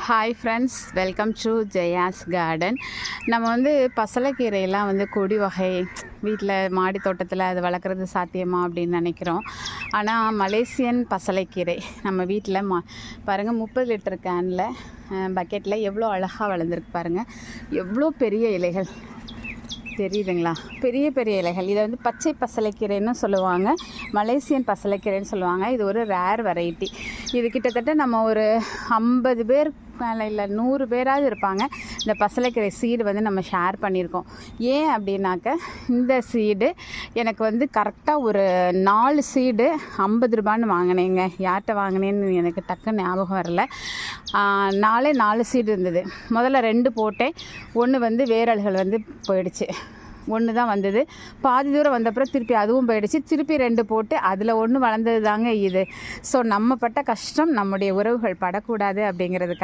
Hi friends, welcome to Jaya's garden. நம்ம பசலைக்கீரையெல்லாம் கொடி வகை வீட்டில் மாடி தோட்டத்தில் அது வளர்க்குறது சாத்தியமா அப்படின்னு நினைக்கிறோம். ஆனால் மலேசியன் பசலைக்கீரை நம்ம வீட்டில் பாருங்கள், 30 லிட்டர் கேனில் பக்கெட்டில் எவ்வளோ அழகாக வளர்ந்துருக்கு பாருங்கள். எவ்வளோ பெரிய இலைகள் தெரியுதுங்களா? பெரிய பெரிய இலைகள். இதை பச்சை பசலைக்கீரைன்னு சொல்லுவாங்க, மலேசியன் பசலைக்கீரைன்னு சொல்லுவாங்க. இது ஒரு ரேர் வெரைட்டி. இது கிட்டத்தட்ட நம்ம ஒரு 50 பேர் மேலே இல்லை 100 பேராவது இருப்பாங்க. இந்த பசலைக்கீரை சீடு நம்ம ஷேர் பண்ணியிருக்கோம். ஏன் அப்படின்னாக்க, இந்த சீடு எனக்கு கரெக்டாக ஒரு 4 சீடு 50 ரூபான்னு வாங்கினேங்க. யார்கிட்ட வாங்கினேன்னு எனக்கு டக்குன்னு ஞாபகம் வரல. 4 சீடு இருந்தது. முதல்ல 2 போட்டேன். ஒன்று வேரல்கள் போயிடுச்சு. 1 தான் வந்தது. பாதி தூரம் வந்தப்புறம் திருப்பி அதுவும் போயிடுச்சு. திருப்பி 2 போட்டு அதில் 1 வளர்ந்தது தாங்க இது. ஸோ நம்ம பட்ட கஷ்டம் நம்முடைய உறவுகள் படக்கூடாது அப்படிங்கிறதுக்காக